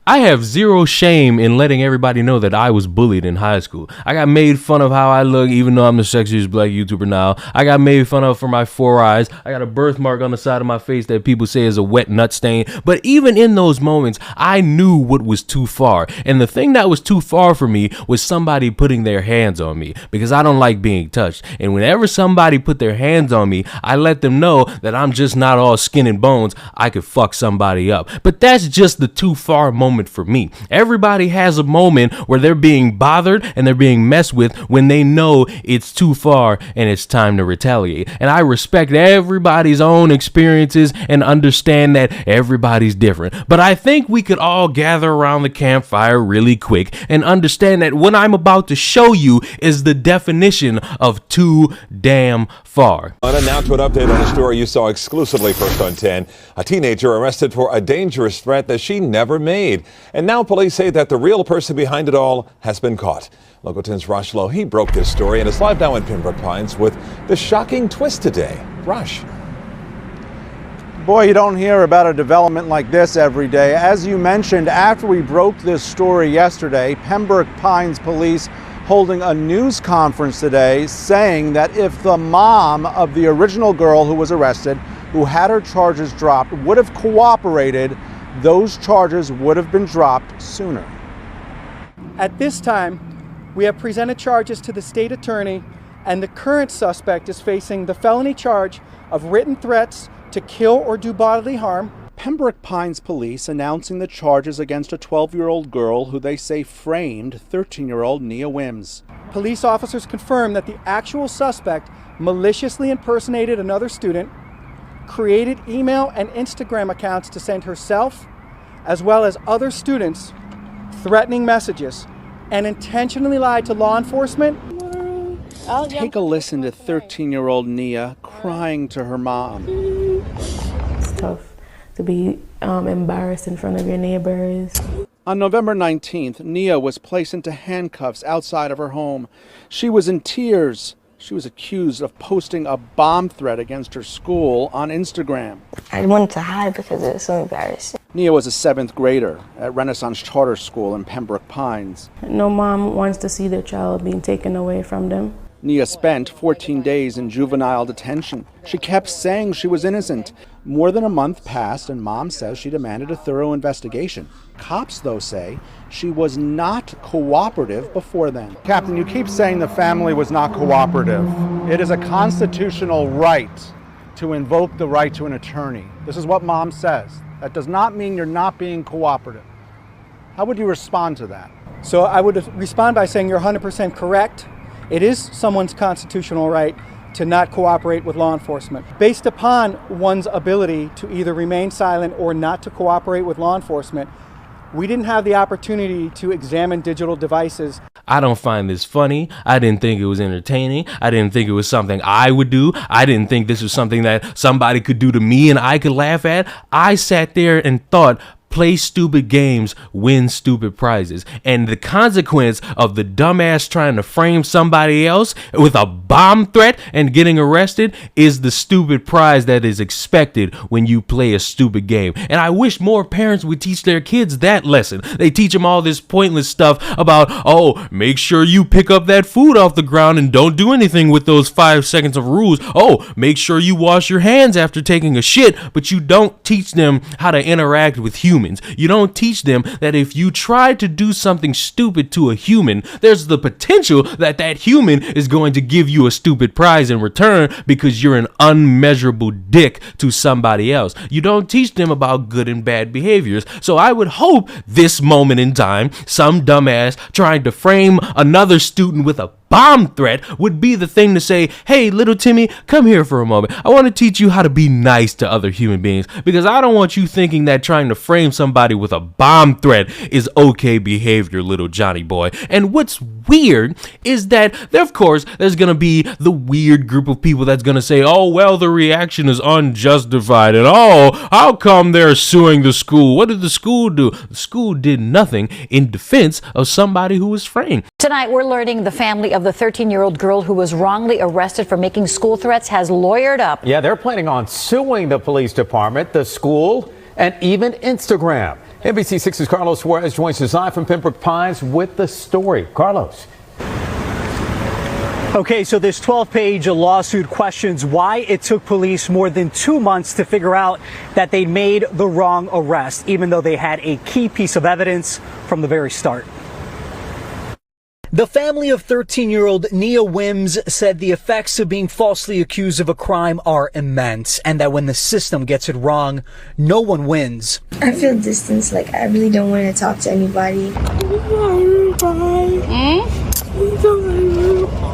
I have zero shame in letting everybody know that I was bullied in high school. I got made fun of how I look, even though I'm the sexiest black YouTuber now. I got made fun of for my 4 eyes. I got a birthmark on the side of my face that people say is a wet nut stain. But even in those moments, I knew what was too far. And the thing that was too far for me was somebody putting their hands on me, because I don't like being touched. And whenever somebody put their hands on me, I let them know that I'm just not all skin and bones. I could fuck somebody up. But that's just the too far moment for me. Everybody has a moment where they're being bothered and they're being messed with when they know it's too far and it's time to retaliate. And I respect everybody's own experiences and understand that everybody's different. But I think we could all gather around the campfire really quick and understand that what I'm about to show you is the definition of too damn far. And now to an update on a story you saw exclusively First on 10. A teenager arrested for a dangerous threat that she never made. And now police say that the real person behind it all has been caught. Local 10's Rush Lowe, he broke this story and is live now in Pembroke Pines with the shocking twist today. Rush. Boy, you don't hear about a development like this every day. As you mentioned, after we broke this story yesterday, Pembroke Pines police holding a news conference today saying that if the mom of the original girl who was arrested, who had her charges dropped, would have cooperated, those charges would have been dropped sooner. At this time, we have presented charges to the state attorney, and the current suspect is facing the felony charge of written threats to kill or do bodily harm. Pembroke Pines police announcing the charges against a 12-year-old girl who they say framed 13-year-old Nia Wims. Police officers confirm that the actual suspect maliciously impersonated another student, created email and Instagram accounts to send herself, as well as other students, threatening messages, and intentionally lied to law enforcement. Take a listen to 13-year-old Nia crying to her mom. It's tough to be embarrassed in front of your neighbors. On November 19th, Nia was placed into handcuffs outside of her home. She was in tears. She was accused of posting a bomb threat against her school on Instagram. I wanted to hide because it was so embarrassing. Nia was a 7th grader at Renaissance Charter School in Pembroke Pines. No mom wants to see their child being taken away from them. Nia spent 14 days in juvenile detention. She kept saying she was innocent. More than a month passed, and mom says she demanded a thorough investigation. Cops, though, say she was not cooperative before then. Captain, you keep saying the family was not cooperative. It is a constitutional right to invoke the right to an attorney. This is what mom says. That does not mean you're not being cooperative. How would you respond to that? So I would respond by saying you're 100% correct. It is someone's constitutional right to not cooperate with law enforcement. Based upon one's ability to either remain silent or not to cooperate with law enforcement, we didn't have the opportunity to examine digital devices. I don't find this funny. I didn't think it was entertaining. I didn't think it was something I would do. I didn't think this was something that somebody could do to me and I could laugh at. I sat there and thought, play stupid games, win stupid prizes. And the consequence of the dumbass trying to frame somebody else with a bomb threat and getting arrested is the stupid prize that is expected when you play a stupid game. And I wish more parents would teach their kids that lesson. They teach them all this pointless stuff about, oh, make sure you pick up that food off the ground and don't do anything with those 5 seconds of rules. Oh, make sure you wash your hands after taking a shit, but you don't teach them how to interact with humans. You don't teach them that if you try to do something stupid to a human, there's the potential that that human is going to give you a stupid prize in return because you're an unmeasurable dick to somebody else. You don't teach them about good and bad behaviors. So I would hope this moment in time, some dumbass trying to frame another student with a bomb threat would be the thing to say, hey, little Timmy, come here for a moment. I want to teach you how to be nice to other human beings, because I don't want you thinking that trying to frame somebody with a bomb threat is okay behavior, little Johnny boy. And what's weird is that of course there's gonna be the weird group of people that's gonna say, oh well, the reaction is unjustified, and oh, how come they're suing the school? What did the school do? The school did nothing in defense of somebody who was framed. Tonight we're learning the family of the 13-year-old girl who was wrongly arrested for making school threats has lawyered up. Yeah, they're planning on suing the police department, the school, and even Instagram. NBC6's Carlos Suarez joins us live from Pembroke Pines with the story. Carlos. Okay, so this 12-page lawsuit questions why it took police more than 2 months to figure out that they made the wrong arrest, even though they had a key piece of evidence from the very start. The family of 13-year-old Nia Wims said the effects of being falsely accused of a crime are immense, and that when the system gets it wrong, no one wins. I feel distance, like I really don't want to talk to anybody.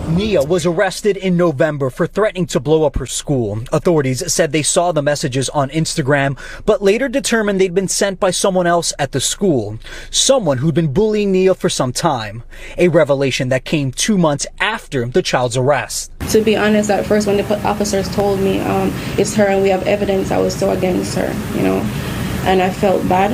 Nia was arrested in November for threatening to blow up her school. Authorities said they saw the messages on Instagram, but later determined they'd been sent by someone else at the school, someone who'd been bullying Nia for some time. A revelation that came 2 months after the child's arrest. To be honest, at first when the officers told me it's her and we have evidence, I was so against her, and I felt bad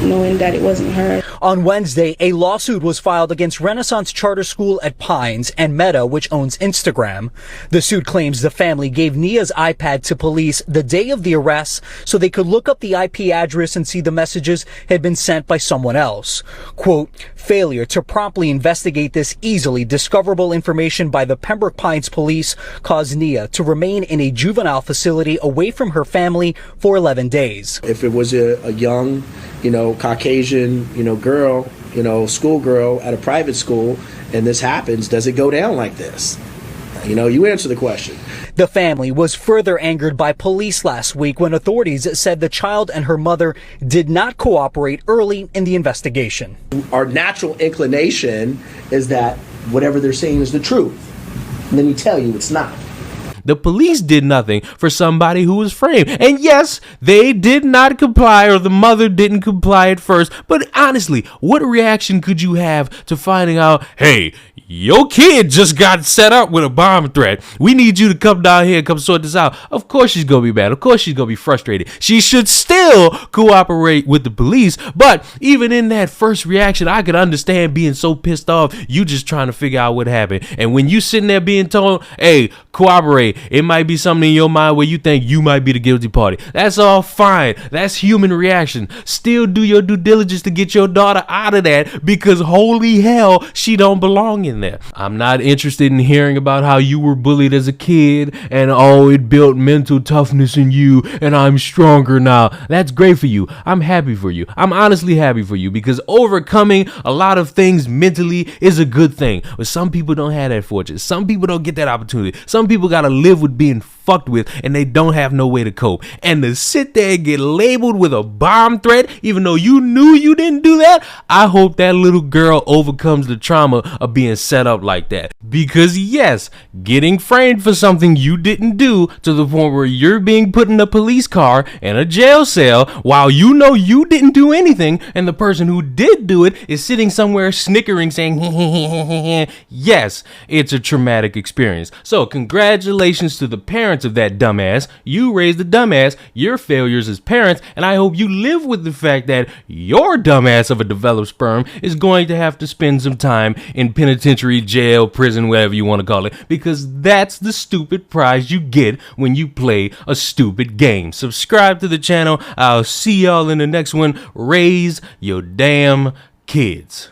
knowing that it wasn't her. On Wednesday, a lawsuit was filed against Renaissance Charter School at Pines and Meta, which owns Instagram. The suit claims the family gave Nia's iPad to police the day of the arrest so they could look up the IP address and see the messages had been sent by someone else. Quote, failure to promptly investigate this easily discoverable information by the Pembroke Pines police caused Nia to remain in a juvenile facility away from her family for 11 days. If it was a young, Caucasian, girl, schoolgirl at a private school, and this happens, does it go down like this? You answer the question. The family was further angered by police last week when authorities said the child and her mother did not cooperate early in the investigation. Our natural inclination is that whatever they're saying is the truth. And then you tell you it's not. The police did nothing for somebody who was framed. And yes, they did not comply, or the mother didn't comply at first. But honestly, what reaction could you have to finding out, hey, your kid just got set up with a bomb threat. We need you to come down here and come sort this out. Of course she's going to be mad. Of course she's going to be frustrated. She should still cooperate with the police. But even in that first reaction, I could understand being so pissed off. You just trying to figure out what happened. And when you sitting there being told, hey, cooperate, it might be something in your mind where you think you might be the guilty party. That's all fine. That's human reaction. Still do your due diligence to get your daughter out of that, because holy hell, she don't belong in there. I'm not interested in hearing about how you were bullied as a kid and it built mental toughness in you and I'm stronger now. That's great for you. I'm happy for you. I'm honestly happy for you, because overcoming a lot of things mentally is a good thing. But some people don't have that fortune. Some people don't get that opportunity. Some people gotta live with being fucked with and they don't have no way to cope. And to sit there and get labeled with a bomb threat, even though you knew you didn't do that, I hope that little girl overcomes the trauma of being set up like that. Because yes, getting framed for something you didn't do to the point where you're being put in a police car in a jail cell while you know you didn't do anything, and the person who did do it is sitting somewhere snickering saying yes, it's a traumatic experience. So congratulations to the parents of that dumbass. You raised the dumbass, your failures as parents, and I hope you live with the fact that your dumbass of a developed sperm is going to have to spend some time in penitentiary, jail, prison, whatever you want to call it, because that's the stupid prize you get when you play a stupid game. Subscribe to the channel. I'll see y'all in the next one. Raise your damn kids.